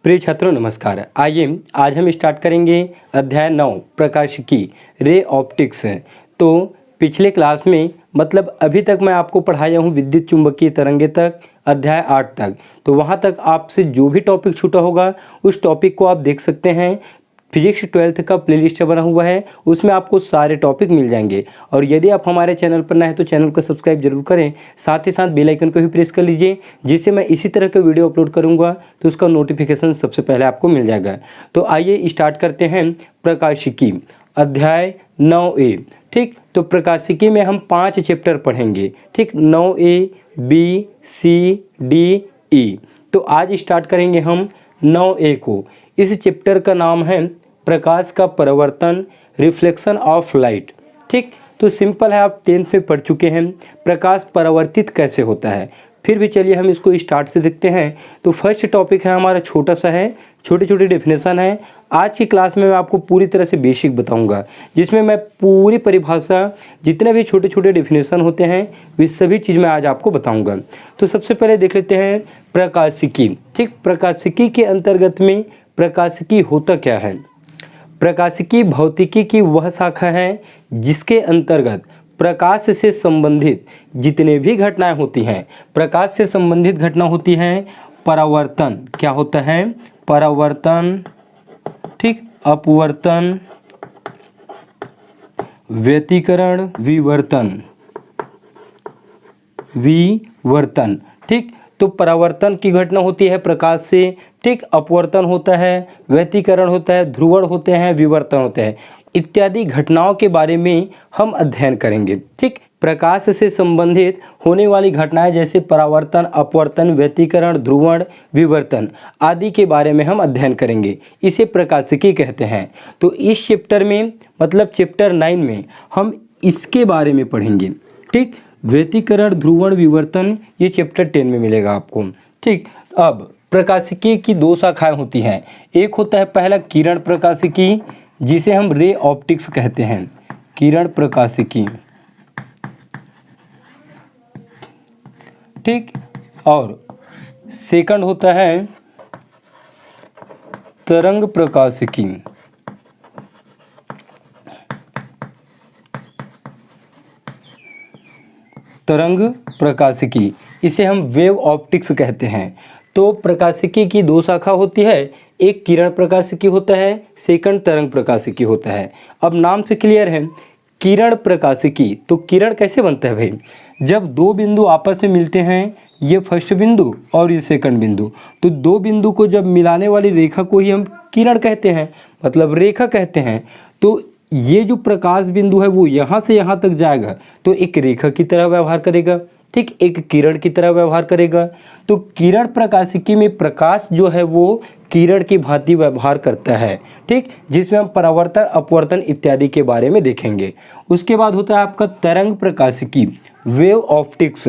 प्रिय छात्रों नमस्कार। आइए आज हम स्टार्ट करेंगे अध्याय 9 प्रकाशिकी रे ऑप्टिक्स। तो पिछले क्लास में मतलब अभी तक मैं आपको पढ़ाया हूँ विद्युत चुंबकीय तरंगे तक अध्याय 8 तक। तो वहाँ तक आपसे जो भी टॉपिक छूटा होगा उस टॉपिक को आप देख सकते हैं। फिजिक्स 12th का प्लेलिस्ट बना हुआ है, उसमें आपको सारे टॉपिक मिल जाएंगे। और यदि आप हमारे चैनल पर नए हैं तो चैनल को सब्सक्राइब जरूर करें, साथ ही साथ बेल आइकन को भी प्रेस कर लीजिए, जिससे मैं इसी तरह के वीडियो अपलोड करूंगा तो उसका नोटिफिकेशन सबसे पहले आपको मिल जाएगा। तो आइए स्टार्ट करते हैं प्रकाशिकी अध्याय 9A। ठीक, तो प्रकाशिकी में हम 5 चैप्टर पढ़ेंगे। ठीक, 9A B C D E। तो आज स्टार्ट करेंगे हम 9A को। इस चैप्टर का नाम है प्रकाश का परावर्तन, रिफ्लेक्शन ऑफ लाइट। ठीक, तो सिंपल है, आप 10th से पढ़ चुके हैं प्रकाश परावर्तित कैसे होता है। फिर भी चलिए हम इसको स्टार्ट से देखते हैं। तो फर्स्ट टॉपिक है हमारा, छोटा सा है, छोटी छोटी डेफिनेशन है। आज की क्लास में मैं आपको पूरी तरह से बेसिक बताऊंगा, जिसमें मैं पूरी परिभाषा, जितने भी छोटे छोटे डेफिनेशन होते हैं वे सभी चीज़ मैं आज आपको बताऊंगा। तो सबसे पहले देख लेते हैं प्रकाशिकी। ठीक, प्रकाशिकी के अंतर्गत में प्रकाशिकी होता क्या है। प्रकाशिकी भौतिकी की वह शाखा है जिसके अंतर्गत प्रकाश से संबंधित जितने भी घटनाएं होती हैं, प्रकाश से संबंधित घटना होती है परावर्तन। क्या होता है? परावर्तन। ठीक, अपवर्तन, व्यतिकरण, विवर्तन। विवर्तन। ठीक, तो परावर्तन की घटना होती है प्रकाश से। ठीक, अपवर्तन होता है, व्यतिकरण होता है, ध्रुवण होते हैं, विवर्तन होते हैं, इत्यादि घटनाओं के बारे में हम अध्ययन करेंगे। ठीक, प्रकाश से संबंधित होने वाली घटनाएं जैसे परावर्तन, अपवर्तन, व्यतिकरण, ध्रुवण, विवर्तन आदि के बारे में हम अध्ययन करेंगे। इसे प्रकाशिकी कहते हैं। तो इस चैप्टर में मतलब चैप्टर 9 में हम इसके बारे में पढ़ेंगे। ठीक, व्यतिकरण, ध्रुवण, विवर्तन ये चैप्टर 10 में मिलेगा आपको। ठीक, अब प्रकाशिकी की 2 शाखाएं होती हैं। एक होता है पहला किरण प्रकाशिकी, जिसे हम रे ऑप्टिक्स कहते हैं, किरण प्रकाशिकी। ठीक, और सेकंड होता है तरंग प्रकाशिकी। तरंग प्रकाशिकी, इसे हम वेव ऑप्टिक्स कहते हैं। तो प्रकाशिकी की 2 शाखा होती है, एक किरण प्रकाशिकी होता है, सेकंड तरंग प्रकाशिकी होता है। अब नाम से क्लियर है, किरण प्रकाशिकी। तो किरण कैसे बनता है भाई? जब 2 बिंदु आपस में मिलते हैं, ये फर्स्ट बिंदु और ये सेकंड बिंदु, तो 2 बिंदु को जब मिलाने वाली रेखा को ही हम किरण कहते हैं, मतलब रेखा कहते हैं। तो ये जो प्रकाश बिंदु है वो यहाँ से यहाँ तक जाएगा तो एक रेखा की तरह व्यवहार करेगा। ठीक, एक किरण की तरह व्यवहार करेगा। तो किरण प्रकाशिकी में प्रकाश जो है वो किरण की भांति व्यवहार करता है। ठीक, जिसमें हम परावर्तन, अपवर्तन इत्यादि के बारे में देखेंगे। उसके बाद होता है आपका तरंग प्रकाशिकी, वेव ऑप्टिक्स।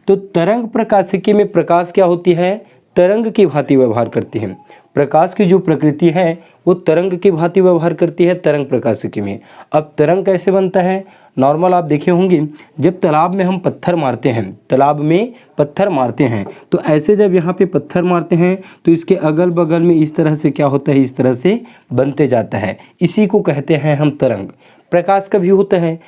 तो तरंग प्रकाशिकी में प्रकाश क्या होती है? तरंग की भांति व्यवहार करती है। प्रकाश की जो प्रकृति है वो तरंग की भांति व्यवहार करती है तरंग प्रकाशिकी में। अब तरंग कैसे बनता है? नॉर्मल आप देखे होंगे, जब तालाब में हम पत्थर मारते हैं, तालाब में पत्थर मारते हैं, तो ऐसे जब यहाँ पे पत्थर मारते हैं तो इसके अगल बगल में इस तरह से क्या होता है, इस तरह से बनते जाता है। इसी को कहते हैं हम तरंग। प्रकाश का भी होता है।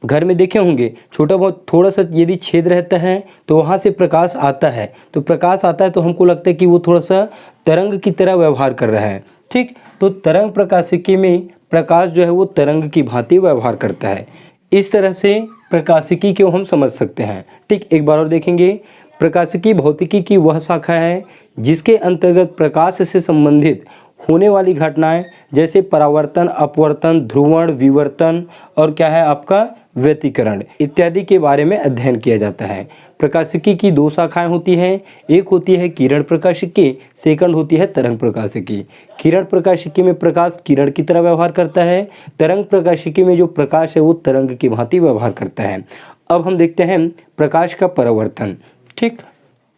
घर में देखे होंगे, छोटा बहुत थोड़ा सा यदि छेद रहता है तो वहाँ से प्रकाश आता है। तो प्रकाश आता है तो हमको लगता है कि वो थोड़ा सा तरंग की तरह व्यवहार कर रहा है। ठीक, तो तरंग प्रकाशिकी में प्रकाश जो है वो तरंग की भांति व्यवहार करता है। इस तरह से प्रकाशिकी को हम समझ सकते हैं। ठीक, एक बार और देखेंगे, प्रकाशिकी भौतिकी की वह शाखा है जिसके अंतर्गत प्रकाश से संबंधित होने वाली घटनाएं जैसे परावर्तन, अपवर्तन, ध्रुवण, विवर्तन और क्या है आपका व्यतिकरण इत्यादि के बारे में अध्ययन किया जाता है। प्रकाशिकी की 2 शाखाएं होती हैं, एक होती है किरण प्रकाशिकी, सेकंड होती है तरंग प्रकाशिकी। किरण प्रकाशिकी में प्रकाश किरण की तरह व्यवहार करता है, तरंग प्रकाशिकी में जो प्रकाश है वो तरंग की भांति व्यवहार करता है। अब हम देखते हैं प्रकाश का परावर्तन। ठीक,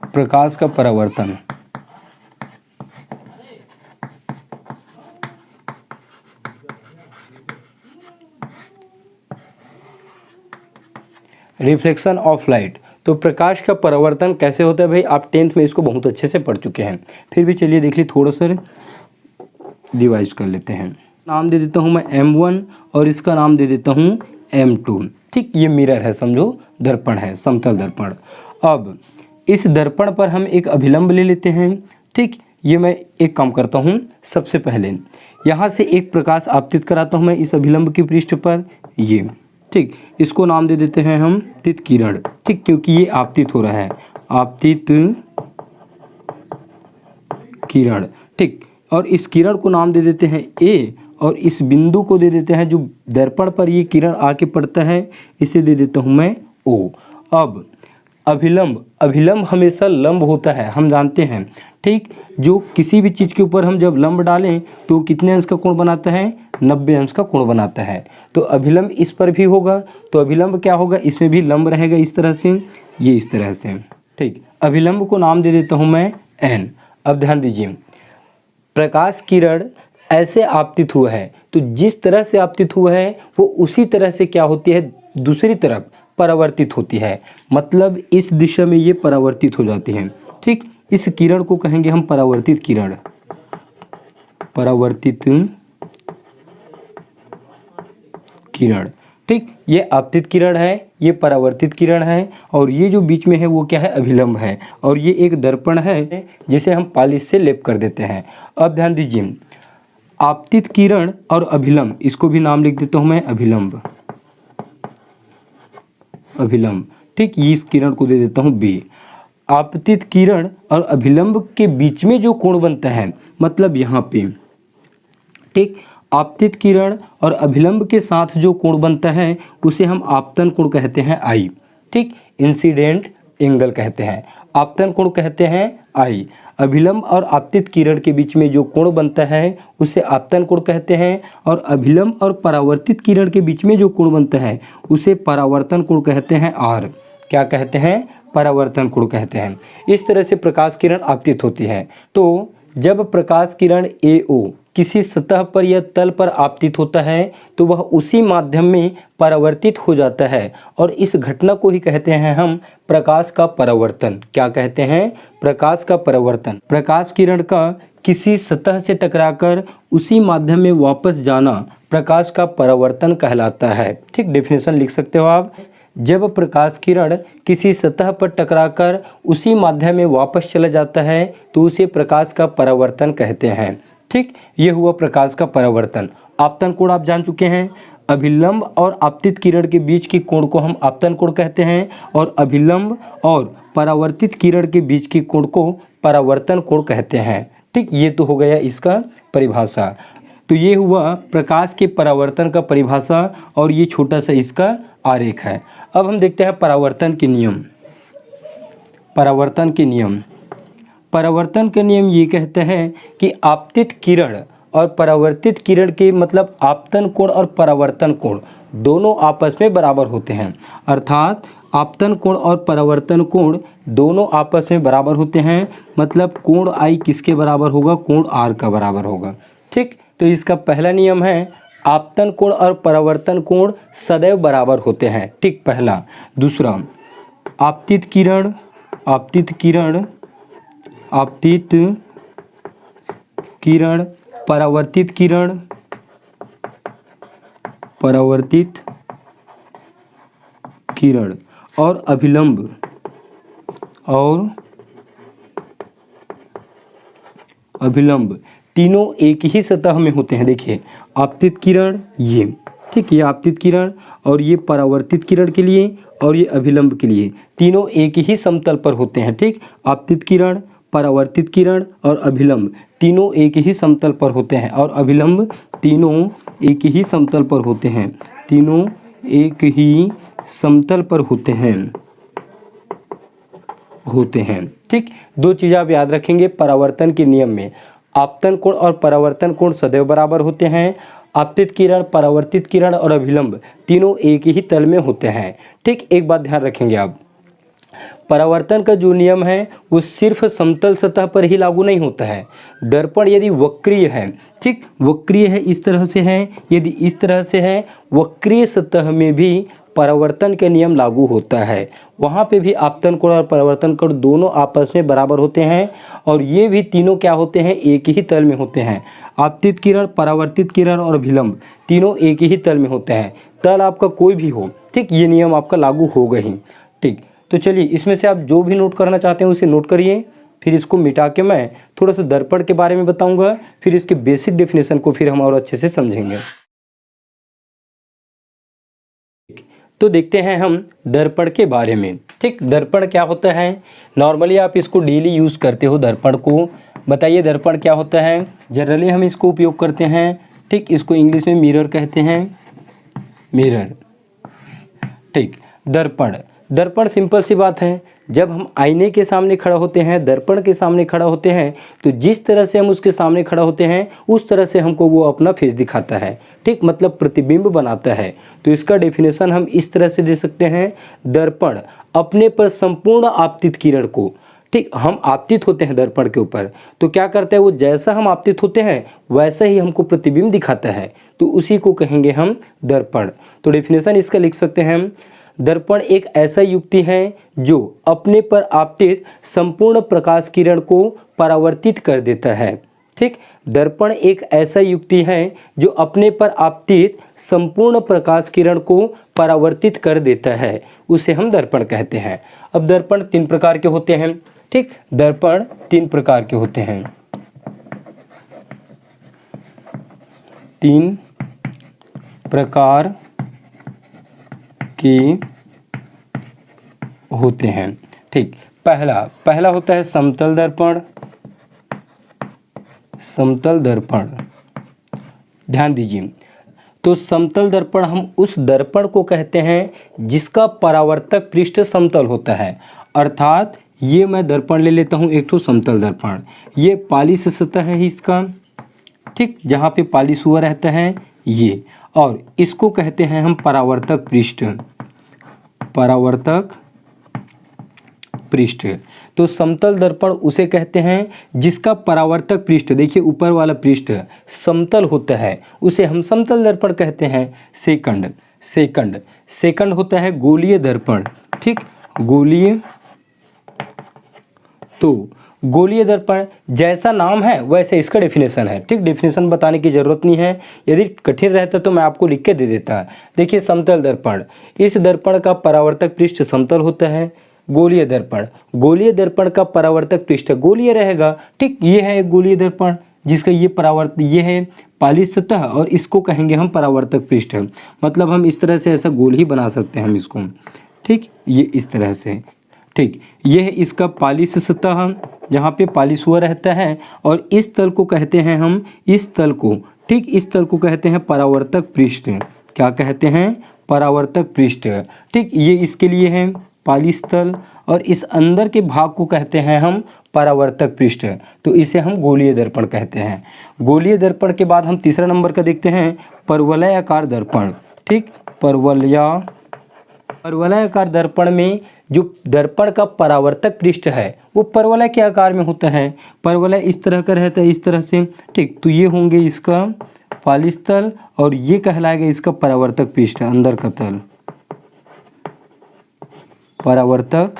प्रकाश का परावर्तन। Reflection of light. तो प्रकाश का परावर्तन कैसे होता है भाई, आप 10th में इसको बहुत अच्छे से पढ़ चुके हैं, फिर भी चलिए देख लीजिए, थोड़ा सा रिवाइज कर लेते हैं। नाम दे देता हूँ मैं M1 और इसका नाम दे देता हूँ M2। ठीक, ये मिरर है, समझो दर्पण है, समतल दर्पण। अब इस दर्पण पर हम एक अभिलंब ले लेते हैं। ठीक, ये मैं एक काम करता हूँ, सबसे पहले यहाँ से एक प्रकाश आपतित कराता हूँ मैं इस अभिलंब की पृष्ठ पर, ये। ठीक, इसको नाम दे देते हैं हम आपतित किरण। ठीक, क्योंकि ये आपतित हो रहा है, आपतित किरण। ठीक, और इस किरण को नाम दे देते हैं A, और इस बिंदु को दे देते हैं जो दर्पण पर ये किरण आके पड़ता है, इसे दे देता हूँ मैं O। अब अभिलंब हमेशा लंब होता है, हम जानते हैं। ठीक, जो किसी भी चीज़ के ऊपर हम जब लंब डालें तो कितने अंश का कोण बनाता है, 90 अंश का कोण बनाता है। तो अभिलंब इस पर भी होगा, तो अभिलंब क्या होगा, इसमें भी लंब रहेगा इस तरह से, ये इस तरह से। ठीक, अभिलंब को नाम दे देता हूँ मैं N। अब ध्यान दीजिए, प्रकाश किरण ऐसे आपतित हुआ है, तो जिस तरह से आपतित हुआ है वो उसी तरह से क्या होती है, दूसरी तरफ परावर्तित होती है। मतलब इस दिशा में ये परावर्तित हो जाती हैं। ठीक, इस किरण को कहेंगे हम परावर्तित किरण, परावर्तित किरण। ठीक, ये आपतित किरण है, ये परावर्तित किरण है, और ये जो बीच में है वो क्या है, अभिलंब है, और ये एक दर्पण है जिसे हम पालिश से लेप कर देते हैं। अब ध्यान दीजिए, आपतित किरण और अभिलंब, इसको भी नाम लिख देता हूँ मैं अभिलंब। ठीक, ये इस किरण को दे देता हूँ B। आपतित किरण और अभिलंब के बीच में जो कोण बनता है, मतलब यहाँ पे, ठीक, आपतित किरण और अभिलंब के साथ जो कोण बनता है उसे हम आपतन कोण कहते हैं I। ठीक, इंसिडेंट एंगल कहते हैं, आपतन कोण कहते हैं I। अभिलंब और आपतित किरण के बीच में जो कोण बनता है उसे आपतन कोण कहते हैं, और अभिलंब और परावर्तित किरण के बीच में जो कोण बनता है उसे परावर्तन कोण कहते हैं R। क्या कहते हैं, परावर्तन कोण कहते हैं। इस तरह से प्रकाश किरण आपतित होती है। तो जब प्रकाश किरण AO किसी सतह पर या तल पर आपतित होता है तो वह उसी माध्यम में परावर्तित हो जाता है, और इस घटना को ही कहते हैं हम प्रकाश का परावर्तन। क्या कहते हैं, प्रकाश का परावर्तन। प्रकाश किरण का किसी सतह से टकराकर उसी माध्यम में वापस जाना प्रकाश का परावर्तन कहलाता है। ठीक, डेफिनेशन लिख सकते हो आप, जब प्रकाश किरण किसी सतह पर टकराकर उसी माध्यम में वापस चला जाता है तो उसे प्रकाश का परावर्तन कहते हैं। ठीक, ये हुआ प्रकाश का परावर्तन। आपतन कोण आप जान चुके हैं, अभिलंब और आपतित किरण के बीच के कोण को हम आपतन कोण कहते हैं, और अभिलंब और परावर्तित किरण के बीच के कोण को परावर्तन कोण कहते हैं। ठीक, ये तो हो गया इसका परिभाषा। तो ये हुआ प्रकाश के परावर्तन का परिभाषा, और ये छोटा सा इसका आरेख है। अब हम देखते हैं परावर्तन के नियम। परावर्तन के नियम, परावर्तन के नियम ये कहते हैं कि आपतित किरण और परावर्तित किरण के मतलब आपतन कोण और परावर्तन कोण दोनों आपस में बराबर होते हैं। अर्थात आपतन कोण और परावर्तन कोण दोनों आपस में बराबर होते हैं, मतलब कोण I किसके बराबर होगा, कोण R का बराबर होगा। ठीक, तो इसका पहला नियम है आपतन कोण और परावर्तन कोण सदैव बराबर होते हैं। ठीक, पहला। दूसरा, आपतित किरण परावर्तित किरण और अभिलंब तीनों एक ही सतह में होते हैं। देखिए, आपतित किरण ये, ठीक, ये आपतित किरण, और ये परावर्तित किरण के लिए, और ये अभिलंब के लिए, तीनों एक ही समतल पर होते हैं। ठीक, आपतित किरण, परावर्तित किरण और अभिलंब तीनों एक ही समतल पर होते हैं, और अभिलंब तीनों एक ही समतल पर होते हैं, तीनों एक ही समतल पर होते हैं। ठीक, दो चीज़ आप याद रखेंगे परावर्तन के नियम में, आपतन कोण और परावर्तन कोण सदैव बराबर होते हैं। आपतित किरण, परावर्तित किरण और अभिलंब तीनों एक ही तल में होते हैं। ठीक, एक बात ध्यान रखेंगे आप, परावर्तन का जो नियम है वो सिर्फ समतल सतह पर ही लागू नहीं होता है। दर्पण यदि वक्रीय है, ठीक, वक्रीय है, इस तरह से है, यदि इस तरह से है, वक्रीय सतह में भी परावर्तन के नियम लागू होता है। वहाँ पे भी आपतन कोण और परावर्तन कोण दोनों आपस में बराबर होते हैं और ये भी तीनों क्या होते हैं, एक ही तल में होते हैं। आपतित किरण, परावर्तित किरण और अभिलंब तीनों एक ही तल में होते हैं। तल आपका कोई भी हो, ठीक, ये नियम आपका लागू होगा ही। ठीक, तो चलिए इसमें से आप जो भी नोट करना चाहते हैं उसे नोट करिए। फिर इसको मिटा के मैं थोड़ा सा दर्पण के बारे में बताऊंगा, फिर इसके बेसिक डेफिनेशन को फिर हम और अच्छे से समझेंगे। तो देखते हैं हम दर्पण के बारे में। ठीक, दर्पण क्या होता है? नॉर्मली आप इसको डेली यूज़ करते हो दर्पण को। बताइए दर्पण क्या होता है? जनरली हम इसको उपयोग करते हैं। ठीक, इसको इंग्लिश में मिरर कहते हैं, मिरर। ठीक, दर्पण, दर्पण सिंपल सी बात है, जब हम आईने के सामने खड़ा होते हैं, दर्पण के सामने खड़ा होते हैं, तो जिस तरह से हम उसके सामने खड़ा होते हैं उस तरह से हमको वो अपना फेस दिखाता है। ठीक, मतलब प्रतिबिंब बनाता है। तो इसका डेफिनेशन हम इस तरह से दे सकते हैं, दर्पण अपने पर संपूर्ण आपतित किरण को, ठीक, हम आपतित होते हैं दर्पण के ऊपर, तो क्या करता है वो, जैसा हम आपतित होते हैं वैसा ही हमको प्रतिबिंब दिखाता है, तो उसी को कहेंगे हम दर्पण। तो डेफिनेशन इसका लिख सकते हैं हम, दर्पण एक ऐसा युक्ति है जो अपने पर आपतित संपूर्ण प्रकाश किरण को परावर्तित कर देता है। ठीक, दर्पण एक ऐसा युक्ति है जो अपने पर आपतित संपूर्ण प्रकाश किरण को परावर्तित कर देता है, उसे हम दर्पण कहते हैं। अब दर्पण 3 प्रकार के होते हैं। ठीक, दर्पण 3 प्रकार के होते हैं, 3 प्रकार के होते हैं। ठीक, पहला होता है समतल दर्पण। समतल दर्पण, ध्यान दीजिए, तो समतल दर्पण हम उस दर्पण को कहते हैं जिसका परावर्तक पृष्ठ समतल होता है। अर्थात ये मैं दर्पण ले लेता हूँ एक ठो समतल दर्पण, ये पॉलिश सतह है इसका, ठीक, जहाँ पे पॉलिश हुआ रहता है ये, और इसको कहते हैं हम परावर्तक पृष्ठ, परावर्तक पृष्ठ। तो समतल दर्पण उसे कहते हैं जिसका परावर्तक पृष्ठ, देखिए ऊपर वाला पृष्ठ समतल होता है, उसे हम समतल दर्पण कहते हैं। सेकंड होता है गोलीय दर्पण। ठीक, गोलीय, तो गोलीय दर्पण जैसा नाम है वैसे इसका डेफिनेशन है। ठीक, डेफिनेशन बताने की जरूरत नहीं है, यदि कठिन रहता तो मैं आपको लिख के दे देता। देखिए समतल दर्पण, इस दर्पण का परावर्तक पृष्ठ समतल होता है। गोलीय दर्पण का परावर्तक पृष्ठ गोलीय रहेगा। ठीक, ये है एक गोलीय दर्पण जिसका ये है पॉलिश सतह और इसको कहेंगे हम परावर्तक पृष्ठ। मतलब हम इस तरह से ऐसा गोल ही बना सकते हैं हम इसको। ठीक, ये इस तरह से। ठीक, ये है इसका पॉलिश सतह जहाँ पे पॉलिश हुआ रहता है, और इस तल को कहते हैं हम, इस तल को, ठीक, इस तल को कहते हैं परावर्तक पृष्ठ। क्या कहते हैं? परावर्तक पृष्ठ। ठीक, ये इसके लिए है पॉलिश तल, और इस अंदर के भाग को कहते हैं हम परावर्तक पृष्ठ, तो इसे हम गोलीय दर्पण कहते हैं। गोलीय दर्पण के बाद हम तीसरा नंबर का देखते हैं, परवलयाकार दर्पण। ठीक, परवलयाकार दर्पण में जो दर्पण का परावर्तक पृष्ठ है वो परवलय के आकार में होता है। परवलय इस तरह का रहता है, इस तरह से। ठीक, तो ये होंगे इसका पॉलिश तल और ये कहलाएगा इसका परावर्तक पृष्ठ, अंदर का तल, परावर्तक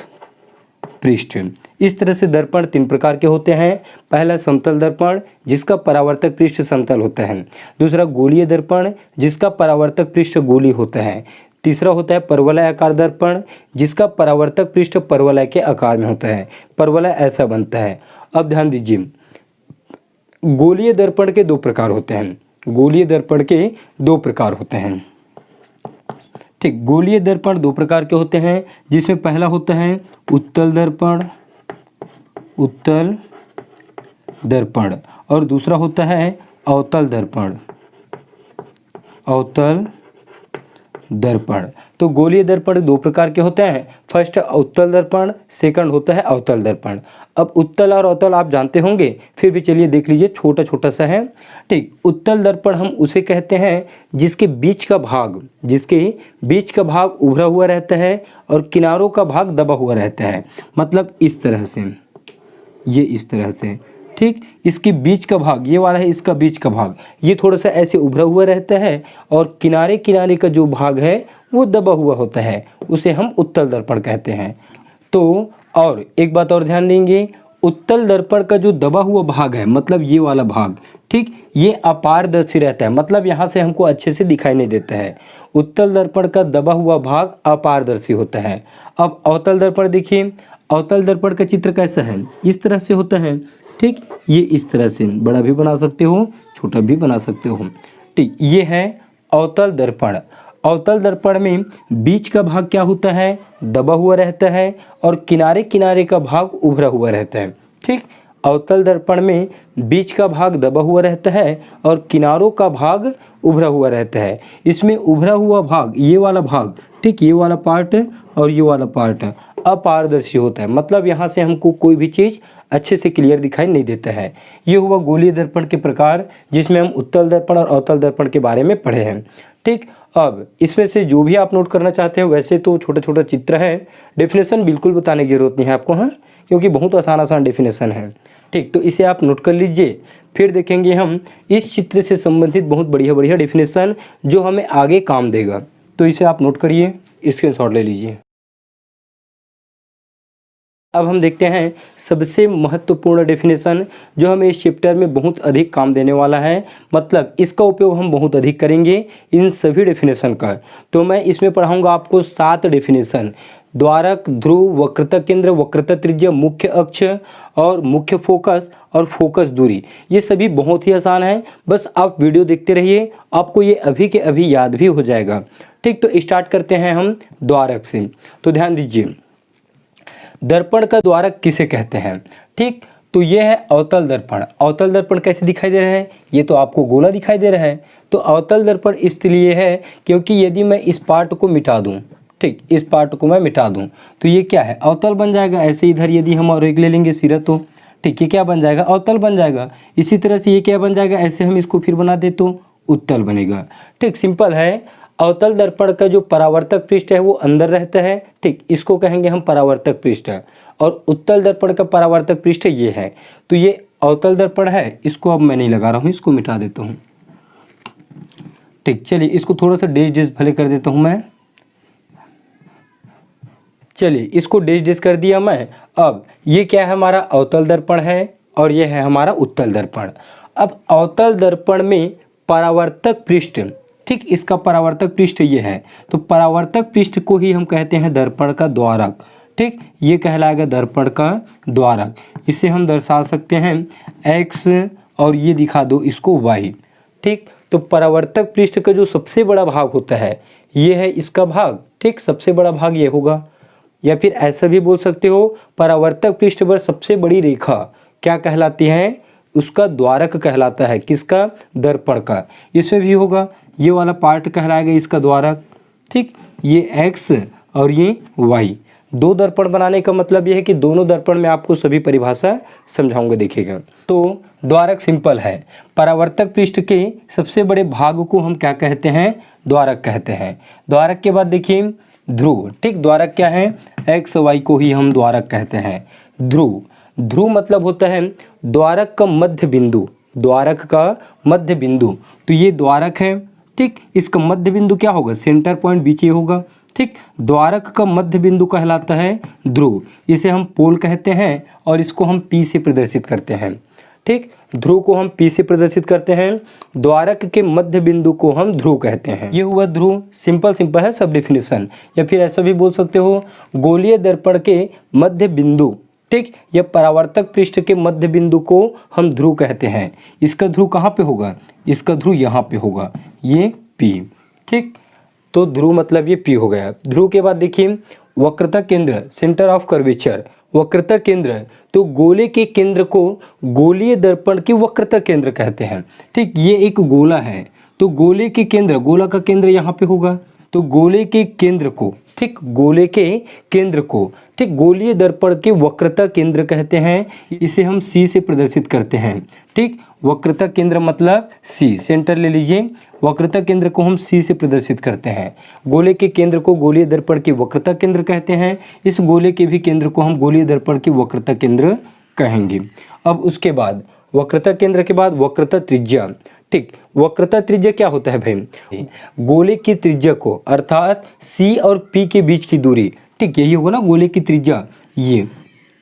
पृष्ठ। इस तरह से दर्पण 3 प्रकार के होते हैं। पहला समतल दर्पण जिसका परावर्तक पृष्ठ समतल होता है। दूसरा गोलीय दर्पण जिसका परावर्तक पृष्ठ गोली होता है। तीसरा होता है परवलयाकार दर्पण जिसका परावर्तक पृष्ठ परवलय के आकार में होता है। परवलय ऐसा बनता है। अब ध्यान दीजिए, गोलीय दर्पण के 2 प्रकार होते हैं। गोलीय दर्पण के 2 प्रकार होते हैं। ठीक, गोलीय दर्पण 2 प्रकार के होते हैं, जिसमें पहला होता है उत्तल दर्पण और दूसरा होता है अवतल दर्पण। तो गोलीय दर्पण 2 प्रकार के होते हैं। फर्स्ट उत्तल दर्पण, सेकंड होता है अवतल दर्पण। अब उत्तल और अवतल आप जानते होंगे, फिर भी चलिए देख लीजिए, छोटा छोटा सा है। ठीक, उत्तल दर्पण हम उसे कहते हैं जिसके बीच का भाग उभरा हुआ रहता है और किनारों का भाग दबा हुआ रहता है। मतलब इस तरह से, ये इस तरह से। ठीक, इसके बीच का भाग ये वाला है, इसका बीच का भाग ये थोड़ा सा ऐसे उभरा हुआ रहता है और किनारे किनारे का जो भाग है वो दबा हुआ होता है, उसे हम उत्तल दर्पण कहते हैं। तो और एक बात और ध्यान देंगे, उत्तल दर्पण का जो दबा हुआ भाग है मतलब ये वाला भाग, ठीक, ये अपारदर्शी रहता है, मतलब यहाँ से हमको अच्छे से दिखाई नहीं देता है। उत्तल दर्पण का दबा हुआ भाग अपारदर्शी होता है। अब अवतल दर्पण देखिए, अवतल दर्पण का चित्र कैसा है, इस तरह से होता है, ठीक, ये इस तरह से बड़ा भी बना सकते हो, छोटा भी बना सकते हो, ठीक, ये है अवतल दर्पण। अवतल दर्पण में बीच का भाग क्या होता है, दबा हुआ रहता है और किनारे किनारे का भाग उभरा हुआ रहता है, ठीक। अवतल दर्पण में बीच का भाग दबा हुआ रहता है और किनारों का भाग उभरा हुआ रहता है। इसमें उभरा हुआ भाग ये वाला भाग, ठीक, ये वाला पार्ट और ये वाला पार्ट अपारदर्शी होता है, मतलब यहाँ से हमको कोई भी चीज़ अच्छे से क्लियर दिखाई नहीं देता है। ये हुआ गोलीय दर्पण के प्रकार, जिसमें हम उत्तल दर्पण और अवतल दर्पण के बारे में पढ़े हैं, ठीक। अब इसमें से जो भी आप नोट करना चाहते हो, वैसे तो छोटा छोटा चित्र है, डेफिनेशन बिल्कुल बताने की जरूरत नहीं है आपको, हाँ, क्योंकि बहुत आसान आसान डेफिनेशन है, ठीक। तो इसे आप नोट कर लीजिए, फिर देखेंगे हम इस चित्र से संबंधित बहुत बढ़िया बढ़िया डेफिनेशन जो हमें आगे काम देगा। तो इसे आप नोट करिए, स्क्रीनशॉट ले लीजिए। अब हम देखते हैं सबसे महत्वपूर्ण डेफिनेशन जो हमें इस चैप्टर में बहुत अधिक काम देने वाला है, मतलब इसका उपयोग हम बहुत अधिक करेंगे इन सभी डेफिनेशन का। तो मैं इसमें पढ़ाऊंगा आपको 7 डेफिनेशन, द्वारक, ध्रुव, वक्रता केंद्र, वक्रता त्रिज्या, मुख्य अक्ष और मुख्य फोकस और फोकस दूरी। ये सभी बहुत ही आसान है, बस आप वीडियो देखते रहिए, आपको ये अभी के अभी याद भी हो जाएगा, ठीक। तो स्टार्ट करते हैं हम द्वारक से। तो ध्यान दीजिए, दर्पण का द्वारक किसे कहते हैं, ठीक। तो ये है अवतल दर्पण। अवतल दर्पण कैसे दिखाई दे रहा है, ये तो आपको गोला दिखाई दे रहा है। तो अवतल दर्पण इसलिए है क्योंकि यदि मैं इस पार्ट को मिटा दूं, ठीक, इस पार्ट को मैं मिटा दूं तो ये क्या है, अवतल बन जाएगा। ऐसे इधर यदि हम और एक ले लेंगे सिरा, तो ठीक, ये क्या बन जाएगा, अवतल बन जाएगा। इसी तरह से ये क्या बन जाएगा, ऐसे हम इसको फिर बना दे तो उत्तल बनेगा, ठीक, सिंपल है। अवतल दर्पण का जो परावर्तक पृष्ठ है वो अंदर रहता है, ठीक, इसको कहेंगे हम परावर्तक पृष्ठ, और उत्तल दर्पण का परावर्तक पृष्ठ ये है। तो ये अवतल दर्पण है, इसको अब मैं नहीं लगा रहा हूँ, इसको मिटा देता हूँ, ठीक। चलिए इसको थोड़ा सा डैश डैश भले कर देता हूँ मैं, चलिए इसको डैश डैश कर दिया मैं। अब ये क्या है, हमारा अवतल दर्पण है और ये है हमारा उत्तल दर्पण। अब अवतल दर्पण में परावर्तक पृष्ठ, ठीक, इसका परावर्तक पृष्ठ ये है, तो परावर्तक पृष्ठ को ही हम कहते हैं दर्पण का द्वारक, ठीक, ये कहलाएगा दर्पण का द्वारक। इसे हम दर्शा सकते हैं x और ये दिखा दो इसको y, ठीक। तो परावर्तक पृष्ठ का जो सबसे बड़ा भाग होता है ये है इसका भाग, ठीक, सबसे बड़ा भाग ये होगा, या फिर ऐसा भी बोल सकते हो परावर्तक पृष्ठ पर सबसे बड़ी रेखा क्या कहलाती है, उसका द्वारक कहलाता है, किसका, दर्पण का। इसमें भी होगा, ये वाला पार्ट कहलाएगा इसका द्वारक, ठीक, ये x और ये y। दो दर्पण बनाने का मतलब ये है कि दोनों दर्पण में आपको सभी परिभाषा समझाऊंगा, देखिएगा। तो द्वारक सिंपल है, परावर्तक पृष्ठ के सबसे बड़े भाग को हम क्या कहते हैं, द्वारक कहते हैं। द्वारक के बाद देखिए ध्रुव, ठीक, द्वारक क्या है, x y को ही हम द्वारक कहते हैं। ध्रुव, ध्रुव मतलब होता है द्वारक का मध्य बिंदु, द्वारक का मध्य बिंदु। तो ये द्वारक है, ठीक, इसका मध्य बिंदु क्या होगा, सेंटर पॉइंट बीच ये होगा, ठीक। द्वारक का मध्य बिंदु कहलाता है ध्रुव, इसे हम पोल कहते हैं और इसको हम P से प्रदर्शित करते हैं, ठीक। ध्रुव को हम P से प्रदर्शित करते हैं, द्वारक के मध्य बिंदु को हम ध्रुव कहते हैं। ये हुआ ध्रुव, सिंपल सिंपल है सब डेफिनेशन। या फिर ऐसा भी बोल सकते हो गोलीय दर्पण के मध्य बिंदु, ठीक, या परावर्तक पृष्ठ के मध्य बिंदु को हम ध्रुव कहते हैं। इसका ध्रुव कहाँ पे होगा, इसका ध्रुव यहाँ पे होगा, ये P, ठीक। तो ध्रुव मतलब ये P हो गया। ध्रुव के बाद देखिए वक्रता केंद्र, सेंटर ऑफ कर्वेचर, वक्रता केंद्र, तो गोले के केंद्र को गोलीय दर्पण के वक्रता केंद्र कहते हैं, ठीक। ये एक गोला है, तो गोले के केंद्र, गोला का केंद्र यहाँ पे होगा, तो गोले के केंद्र को, ठीक, गोले के केंद्र को, ठीक, गोलीय दर्पण के वक्रता केंद्र कहते हैं। इसे हम C से प्रदर्शित करते हैं, ठीक। वक्रता केंद्र मतलब C, सेंटर ले लीजिए, वक्रता केंद्र को हम C से प्रदर्शित करते हैं। गोले के केंद्र को गोलीय दर्पण के वक्रता केंद्र कहते हैं, इस गोले के भी केंद्र को हम गोलीय दर्पण के वक्रता केंद्र कहेंगे। अब उसके बाद वक्रता केंद्र के बाद वक्रता त्रिज्या। ठीक, वक्रता त्रिज्या क्या होता है भाई? गोले की त्रिज्या को, अर्थात C और P के बीच की दूरी, ठीक यही होगा ना गोले की त्रिज्या, ये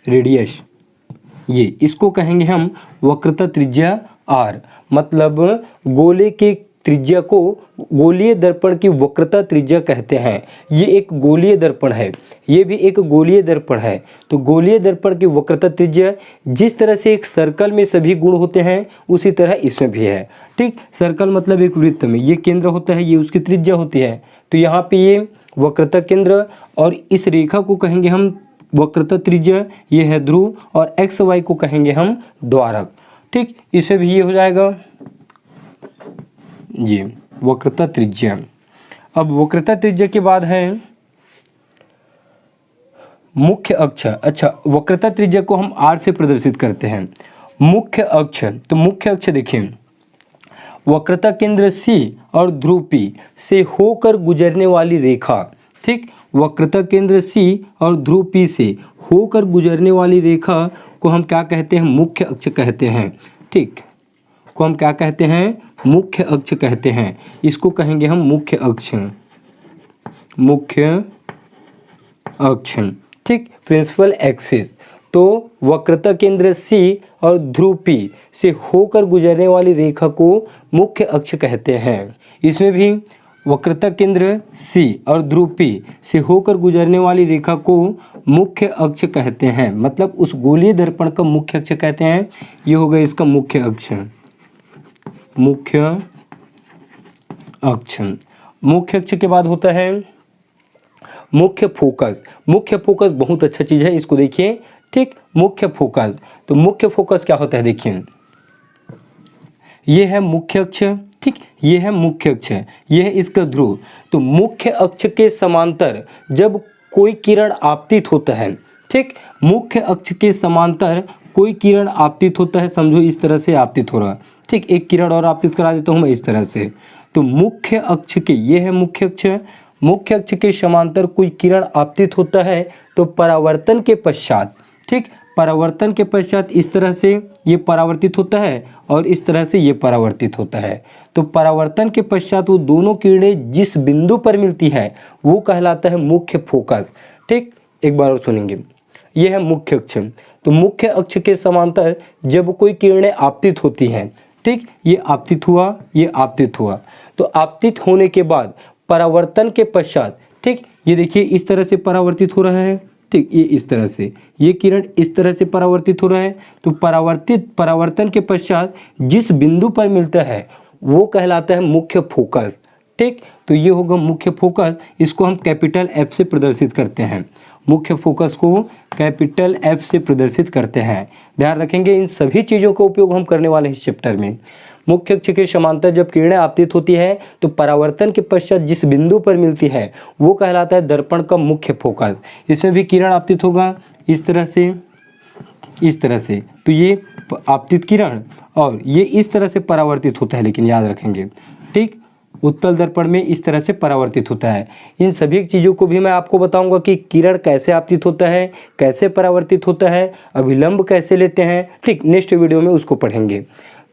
रेडियस, ये इसको कहेंगे हम वक्रता त्रिज्या R। मतलब गोले के त्रिज्या को गोलीय दर्पण की वक्रता त्रिज्या कहते हैं। ये एक गोलीय दर्पण है, ये भी एक गोलीय दर्पण है। तो गोलीय दर्पण की वक्रता त्रिज्या, जिस तरह से एक सर्कल में सभी गुण होते हैं उसी तरह इसमें भी है। ठीक, सर्कल मतलब एक वृत्त में ये केंद्र होता है, ये उसकी त्रिज्या होती है। तो यहाँ पे ये वक्रता केंद्र और इस रेखा को कहेंगे हम वक्रता त्रिज्या, ये है ध्रुव, और एक्स वाई को कहेंगे हम द्वारक। ठीक, इसमें भी ये हो जाएगा ये वक्रता त्रिज्या। अब वक्रता त्रिज्या के बाद है मुख्य अक्ष। अच्छा, वक्रता त्रिज्या को हम R से प्रदर्शित करते हैं। मुख्य अक्ष, तो मुख्य अक्ष देखिए, वक्रता केंद्र C और ध्रुव P से होकर गुजरने वाली रेखा। ठीक, वक्रता केंद्र C और ध्रुव P से होकर गुजरने वाली रेखा को हम क्या कहते हैं? मुख्य अक्ष कहते हैं। ठीक, को हम क्या कहते हैं? मुख्य अक्ष कहते हैं। इसको कहेंगे हम मुख्य अक्ष, मुख्य अक्ष। ठीक, प्रिंसिपल एक्सिस। तो वक्रता केंद्र C और ध्रुव P से होकर गुजरने वाली रेखा को मुख्य अक्ष कहते हैं। इसमें भी वक्रता केंद्र C और ध्रुव P से होकर गुजरने वाली रेखा को मुख्य अक्ष कहते हैं। मतलब उस गोलीय दर्पण का मुख्य अक्ष कहते हैं। ये होगा इसका मुख्य अक्ष, मुख्य अक्ष। मुख्य अक्ष के बाद होता है मुख्य फोकस। मुख्य फोकस बहुत अच्छा चीज़ है, इसको देखिए। ठीक, मुख्य फोकस, तो मुख्य फोकस क्या होता है? देखिए, ये है मुख्य अक्ष, ठीक, ये है मुख्य अक्ष, ये है इसका ध्रुव। तो मुख्य अक्ष के समांतर जब कोई किरण आपतित होता है, ठीक, मुख्य अक्ष के समांतर कोई किरण आपतित होता है, समझो इस तरह से आपतित हो रहा है। ठीक, एक किरण और आपतित करा देता हूँ मैं इस तरह से। तो मुख्य अक्ष के, ये है मुख्य अक्ष, मुख्य अक्ष के समांतर कोई किरण आपतित होता है तो परावर्तन के पश्चात, ठीक, परावर्तन के पश्चात इस तरह से ये परावर्तित होता है और इस तरह से ये परावर्तित होता है। तो परावर्तन के पश्चात वो दोनों किरणें जिस बिंदु पर मिलती है वो कहलाता है मुख्य फोकस। ठीक, एक बार और सुनेंगे, ये है मुख्य अक्ष। तो मुख्य अक्ष के समांतर जब कोई किरणें आपतित होती हैं, ठीक, ये आपतित हुआ, ये आपतित हुआ, तो आपतित होने के बाद परावर्तन के पश्चात, ठीक, ये देखिए इस तरह से परावर्तित हो रहा है। ठीक, ये इस तरह से, ये किरण इस तरह से परावर्तित हो रहा है। तो परावर्तन के पश्चात जिस बिंदु पर मिलता है वो कहलाता है मुख्य फोकस। ठीक, तो ये होगा मुख्य फोकस। इसको हम कैपिटल F से प्रदर्शित करते हैं। मुख्य फोकस को कैपिटल F से प्रदर्शित करते हैं। ध्यान रखेंगे, इन सभी चीज़ों का उपयोग हम करने वाले हैं इस चैप्टर में। मुख्य अक्ष के समांतर जब किरणें आपतित होती है तो परावर्तन के पश्चात जिस बिंदु पर मिलती है वो कहलाता है दर्पण का मुख्य फोकस। इसमें भी किरण आपतित होगा इस तरह से, इस तरह से, तो ये आपतित किरण और ये इस तरह से परावर्तित होता है, लेकिन याद रखेंगे। ठीक, उत्तल दर्पण में इस तरह से परावर्तित होता है। इन सभी चीज़ों को भी मैं आपको बताऊंगा कि किरण कैसे आपतित होता है, कैसे परावर्तित होता है, अभिलंब कैसे लेते हैं। ठीक, नेक्स्ट वीडियो में उसको पढ़ेंगे।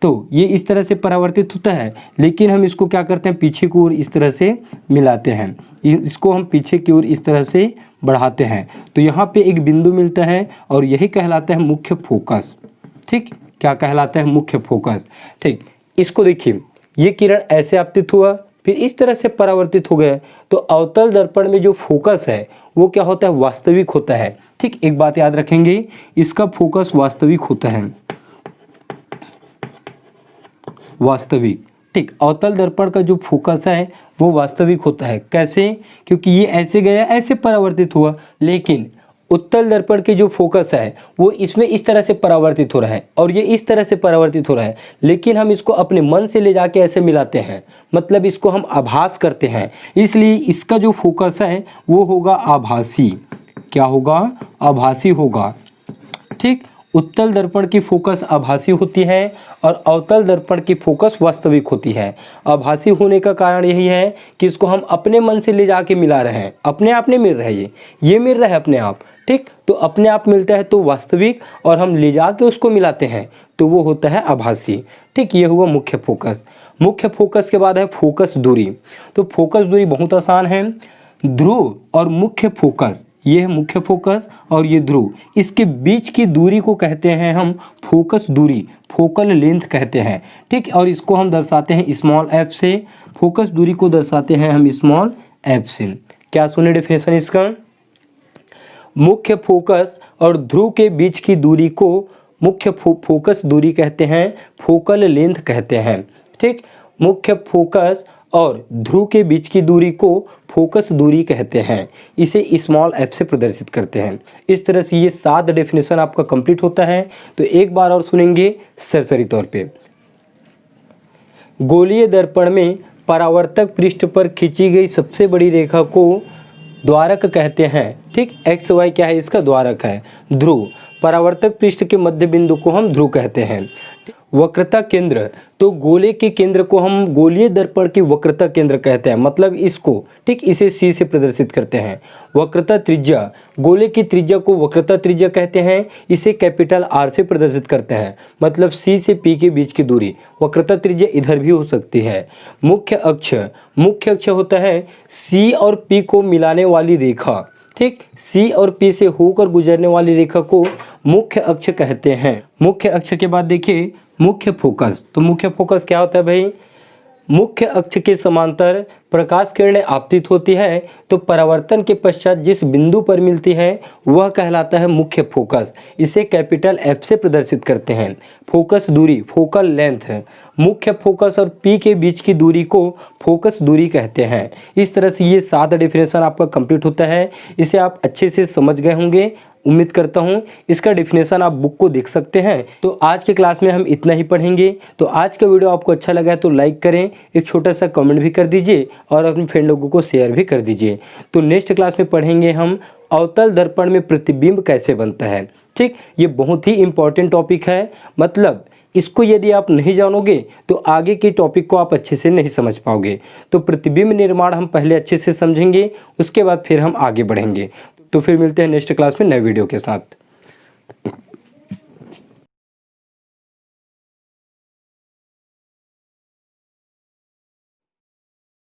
तो ये इस तरह से परावर्तित होता है, लेकिन हम इसको क्या करते हैं, पीछे की ओर इस तरह से मिलाते हैं, इसको हम पीछे की ओर इस तरह से बढ़ाते हैं। तो यहाँ पे एक बिंदु मिलता है और यही कहलाता है मुख्य फोकस। ठीक, क्या कहलाता है? मुख्य फोकस। ठीक, इसको देखिए, ये किरण ऐसे आपतित हुआ, फिर इस तरह से परावर्तित हो गए। तो अवतल दर्पण में जो फोकस है वो क्या होता है? वास्तविक होता है। ठीक, एक बात याद रखेंगे, इसका फोकस वास्तविक होता है, वास्तविक। ठीक, अवतल दर्पण का जो फोकस है वो वास्तविक होता है। कैसे? क्योंकि ये ऐसे गया, ऐसे परावर्तित हुआ, लेकिन उत्तल दर्पण के जो फोकस है वो इसमें इस तरह से परावर्तित हो रहा है और ये इस तरह से परावर्तित हो रहा है, लेकिन हम इसको अपने मन से ले जाके ऐसे मिलाते हैं, मतलब इसको हम आभास करते हैं, इसलिए इसका जो फोकस है वो होगा आभासी। क्या होगा? आभासी होगा। ठीक, उत्तल दर्पण की फोकस आभासी होती है और अवतल दर्पण की फोकस वास्तविक होती है। आभासी होने का कारण यही है कि इसको हम अपने मन से ले जाके मिला रहे हैं, अपने आप नहीं मिल रहा है, ये मिल रहा है अपने आप, ठीक, तो अपने आप मिलता है तो वास्तविक, और हम ले जाके उसको मिलाते हैं तो वो होता है आभासी। ठीक, ये हुआ मुख्य फोकस। मुख्य फोकस के बाद है फोकस दूरी। तो फोकस दूरी बहुत आसान है, ध्रुव और मुख्य फोकस, ये है मुख्य फोकस और ये ध्रुव, इसके बीच की दूरी को कहते हैं हम फोकस दूरी, फोकल लेंथ कहते हैं। ठीक, और इसको हम दर्शाते हैं स्मॉल एफ से, फोकस दूरी को दर्शाते हैं हम स्मॉल एफ से। क्या सुने डेफिनेशन इसका? मुख्य फोकस और ध्रुव के बीच की दूरी को मुख्य फोकस दूरी कहते हैं, फोकल लेंथ कहते हैं। ठीक, मुख्य फोकस और ध्रुव के बीच की दूरी को फोकस दूरी कहते हैं, इसे स्मॉल एफ से प्रदर्शित करते हैं। इस तरह से ये 7 डेफिनेशन आपका कंप्लीट होता है। तो एक बार और सुनेंगे सरसरी तौर पे। गोलीय दर्पण में परावर्तक पृष्ठ पर खींची गई सबसे बड़ी रेखा को द्वारक कहते हैं। ठीक, एक्स वाई क्या है इसका? द्वारक है। ध्रुव, परावर्तक पृष्ठ के मध्य बिंदु को हम ध्रुव कहते हैं। वक्रता केंद्र, तो गोले के केंद्र को हम गोलीय दर्पण की वक्रता केंद्र कहते हैं, मतलब इसको, ठीक, इसे सी से प्रदर्शित करते हैं। वक्रता त्रिज्या, गोले की त्रिज्या को वक्रता त्रिज्या कहते हैं, इसे कैपिटल आर से प्रदर्शित करते हैं, मतलब सी से पी के बीच की दूरी। वक्रता त्रिज्या इधर भी हो सकती है। मुख्य अक्ष, मुख्य अक्ष होता है सी और पी को मिलाने वाली रेखा। ठीक, सी और पी से होकर गुजरने वाली रेखा को मुख्य अक्ष कहते हैं। मुख्य अक्ष के बाद देखिए मुख्य फोकस। तो मुख्य फोकस क्या होता है भाई? मुख्य अक्ष के समांतर प्रकाश किरणें आपतित होती है तो परावर्तन के पश्चात जिस बिंदु पर मिलती है वह कहलाता है मुख्य फोकस, इसे कैपिटल एफ से प्रदर्शित करते हैं। फोकस दूरी, फोकल लेंथ, मुख्य फोकस और पी के बीच की दूरी को फोकस दूरी कहते हैं। इस तरह से ये 7 डेफिनेशन आपका कंप्लीट होता है। इसे आप अच्छे से समझ गए होंगे, उम्मीद करता हूँ। इसका डेफिनेशन आप बुक को देख सकते हैं। तो आज के क्लास में हम इतना ही पढ़ेंगे। तो आज का वीडियो आपको अच्छा लगा है तो लाइक करें, एक छोटा सा कमेंट भी कर दीजिए और अपने फ्रेंड लोगों को शेयर भी कर दीजिए। तो नेक्स्ट क्लास में पढ़ेंगे हम अवतल दर्पण में प्रतिबिंब कैसे बनता है। ठीक, ये बहुत ही इंपॉर्टेंट टॉपिक है, मतलब इसको यदि आप नहीं जानोगे तो आगे के टॉपिक को आप अच्छे से नहीं समझ पाओगे। तो प्रतिबिंब निर्माण हम पहले अच्छे से समझेंगे, उसके बाद फिर हम आगे बढ़ेंगे। तो फिर मिलते हैं नेक्स्ट क्लास में नए वीडियो के साथ।